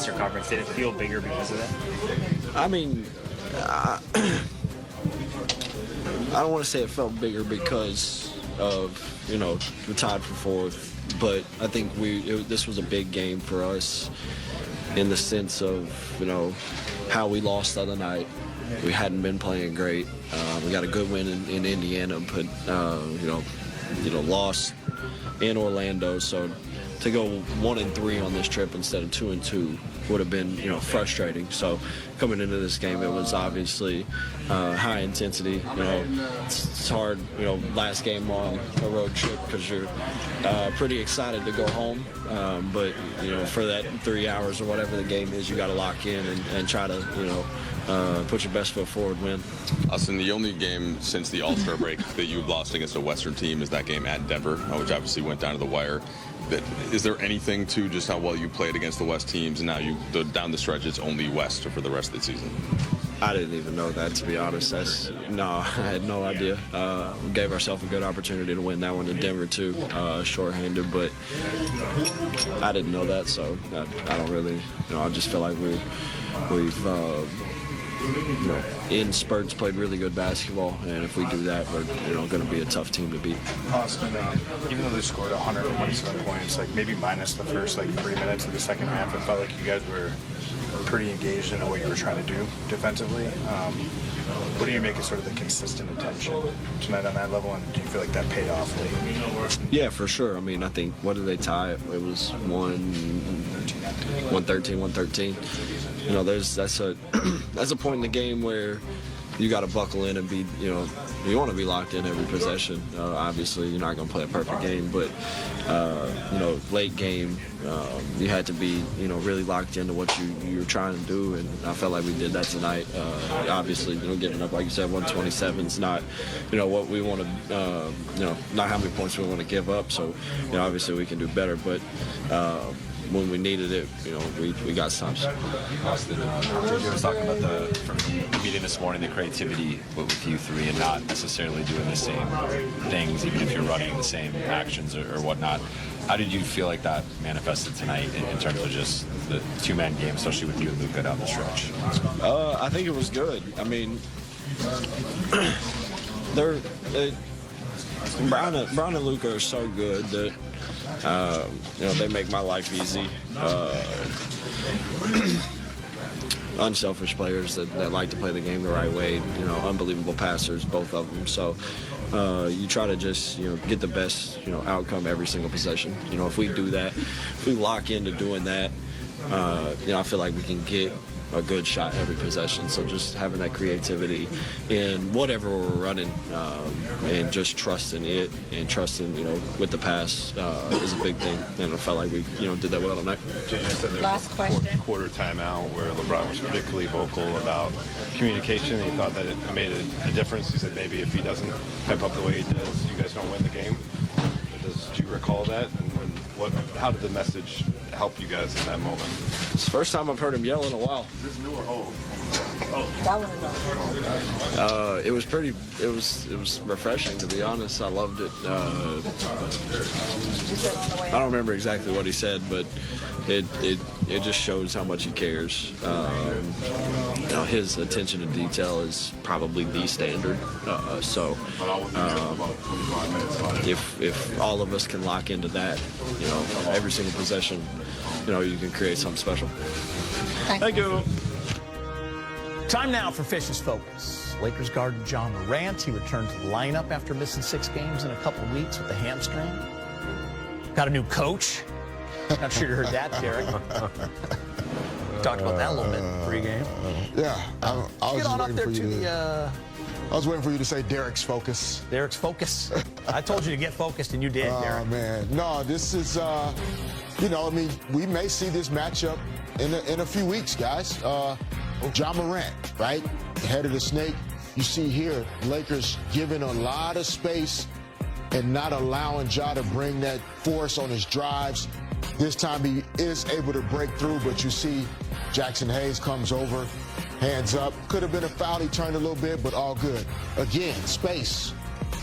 Western Conference. Did it feel bigger because of that? I mean, I don't want to say it felt bigger because of, we're tied for fourth, but I think this was a big game for us in the sense of, how we lost the other night. We hadn't been playing great. We got a good win in Indiana, but, lost in Orlando. So to go 1-3 on this trip instead of 2-2 would have been, frustrating. So coming into this game, it was obviously high intensity. It's hard, last game on a road trip because you're pretty excited to go home. But, for that 3 hours or whatever the game is, you got to lock in and try to, put your best foot forward, win. Austin, the only game since the All-Star break that you've lost against a Western team is that game at Denver, which obviously went down to the wire. Is there anything to just how well you played against the West teams, and now down the stretch it's only West for the rest of the season? I didn't even know that, to be honest. I had no idea. We gave ourselves a good opportunity to win that one in Denver too, shorthanded, but I didn't know that, so I don't really, I just feel like we've in spurts played really good basketball, and if we do that, we're going to be a tough team to beat. Austin, even though they scored 127 points, maybe minus the first 3 minutes of the second half, it felt like you guys were pretty engaged in what you were trying to do defensively. What do you make of sort of the consistent attention tonight on that level, and do you feel like that paid off late? Yeah, for sure. I mean, I think, what did they tie? It was 113. That's a point in the game where you got to buckle in and be, you want to be locked in every possession. Obviously, you're not going to play a perfect game, but, late game, you had to be, really locked into what you were trying to do, and I felt like we did that tonight. Obviously, getting up, like you said, 127 is not, what we want to, not how many points we want to give up, so, obviously we can do better, but, when we needed it, we got stops. Austin, you were talking about the meeting this morning, the creativity with you three and not necessarily doing the same things, even if you're running the same actions or whatnot. How did you feel like that manifested tonight in terms of just the two-man game, especially with you and Luka down the stretch? I think it was good. I mean, Brian and Luka are so good that they make my life easy. Unselfish players that like to play the game the right way. Unbelievable passers, both of them. So you try to just get the best outcome every single possession. If we do that, if we lock into doing that, I feel like we can get a good shot every possession. So just having that creativity in whatever we're running, and just trusting it and trusting, with the pass is a big thing. And I felt like we, did that well tonight. Last question. Quarter timeout where LeBron was particularly vocal about communication. He thought that it made a difference. He said maybe if he doesn't pep up the way he does, you guys don't win the game. Do you recall that? And how did the message help you guys in that moment? It's the first time I've heard him yell in a while. Is this new or old? That was It was refreshing, to be honest. I loved it. I don't remember exactly what he said, but it just shows how much he cares. His attention to detail is probably the standard. If all of us can lock into that, every single possession, you can create something special. Thank you. Time now for Fish's Focus. Lakers guard John Morant. He returned to the lineup after missing 6 games in a couple of weeks with a hamstring. Got a new coach. Not sure you heard that, Derek. Talked about that a little bit pregame. Yeah, I was Get on up waiting there for to you the... I was waiting for you to say Derek's Focus. Derek's Focus. I told you to get focused, and you did, Derek. Oh, man. No, this is, we may see this matchup in a few weeks, guys. John Morant, right? The head of the snake. You see here, Lakers giving a lot of space and not allowing Ja to bring that force on his drives. This time he is able to break through, but you see Jackson Hayes comes over, hands up. Could have been a foul. He turned a little bit, but all good. Again, space,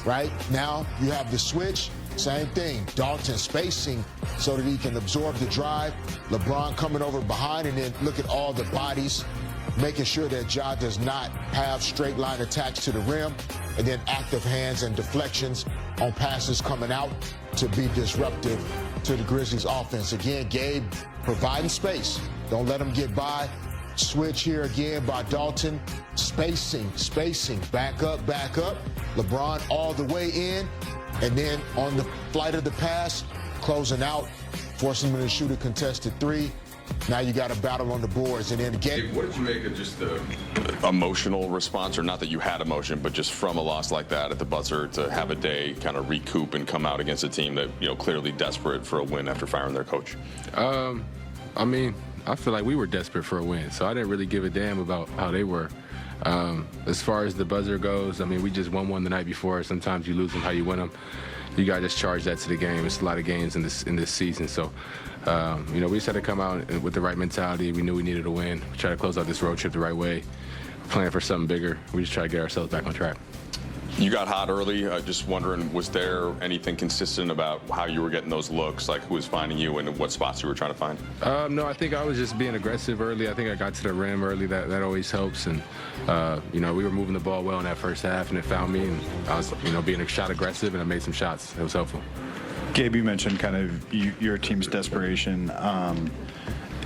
right? Now you have the switch. same thing. Dalton spacing so that he can absorb the drive. LeBron coming over behind, and then look at all the bodies, making sure that Ja does not have straight line attacks to the rim, and then active hands and deflections on passes coming out to be disruptive to the Grizzlies offense. Again, Gabe providing space. Don't let them get by. Switch here again by Dalton. Spacing, back up. LeBron all the way in, and then on the flight of the pass, closing out, forcing him to shoot a contested three. Now you got a battle on the boards, and then again. What did you make of just the emotional response, or not that you had emotion, but just from a loss like that at the buzzer to have a day kind of recoup and come out against a team that, you know, clearly desperate for a win after firing their coach? I mean, I feel like we were desperate for a win, so I didn't really give a damn about how they were. As far as the buzzer goes, I mean, we just won one the night before. Sometimes you lose them how you win them. You got to just charge that to the game. It's a lot of games in this season, so you know, we just had to come out with the right mentality. We knew we needed a win. We tried to close out this road trip the right way, playing for something bigger. We just try to get ourselves back on track. You got hot early. Just wondering, was there anything consistent about how you were getting those looks, like who was finding you and what spots you were trying to find? No, I think I was just being aggressive early. I think I got to the rim early. That always helps. And, you know, we were moving the ball well in that first half, and it found me. And I was, you know, being a shot aggressive, and I made some shots. It was helpful. Gabe, you mentioned kind of your team's desperation.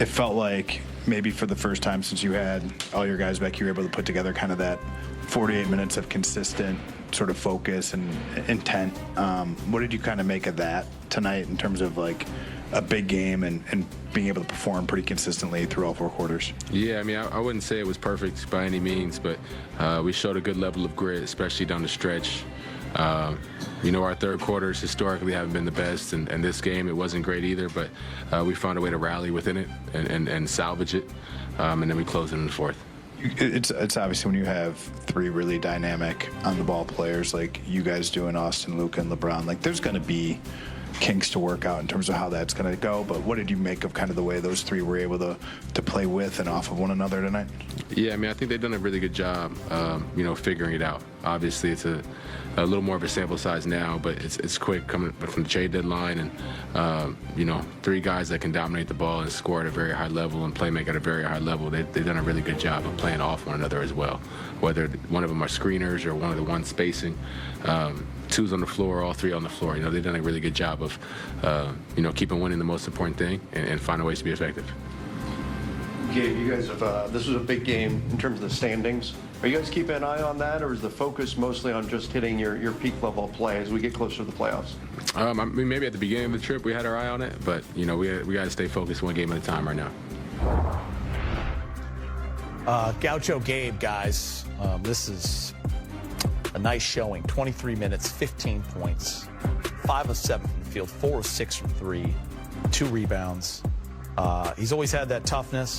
It felt like maybe for the first time since you had all your guys back, you were able to put together kind of that 48 minutes of consistent sort of focus and intent. What did you kind of make of that tonight in terms of like a big game and being able to perform pretty consistently through all four quarters? Yeah, I mean, I wouldn't say it was perfect by any means, but we showed a good level of grit, especially down the stretch. You know, our third quarters historically haven't been the best, and this game it wasn't great either, but we found a way to rally within it and salvage it, and then we closed it in the fourth. It's obviously when you have three really dynamic on-the-ball players like you guys do in Austin, Luka, and LeBron, like there's going to be kinks to work out in terms of how that's going to go. But what did you make of kind of the way those three were able to play with and off of one another tonight? Yeah, I mean, I think they've done a really good job, you know, figuring it out. Obviously, it's a little more of a sample size now, but it's quick coming from the trade deadline, and you know, three guys that can dominate the ball and score at a very high level and play make at a very high level. They've done a really good job of playing off one another as well. Whether one of them are screeners or one of the ones spacing, two's on the floor, all three on the floor. You know, they've done a really good job of, you know, keeping winning the most important thing and finding ways to be effective. Gabe, you guys have, this was a big game in terms of the standings. Are you guys keeping an eye on that, or is the focus mostly on just hitting your peak level of play as we get closer to the playoffs? I mean, maybe at the beginning of the trip we had our eye on it, but, you know, we got to stay focused one game at a time right now. Gaucho Gabe, guys, this is a nice showing. 23 minutes, 15 points, 5 of 7 from the field, 4 of 6 from 3, 2 rebounds. He's always had that toughness.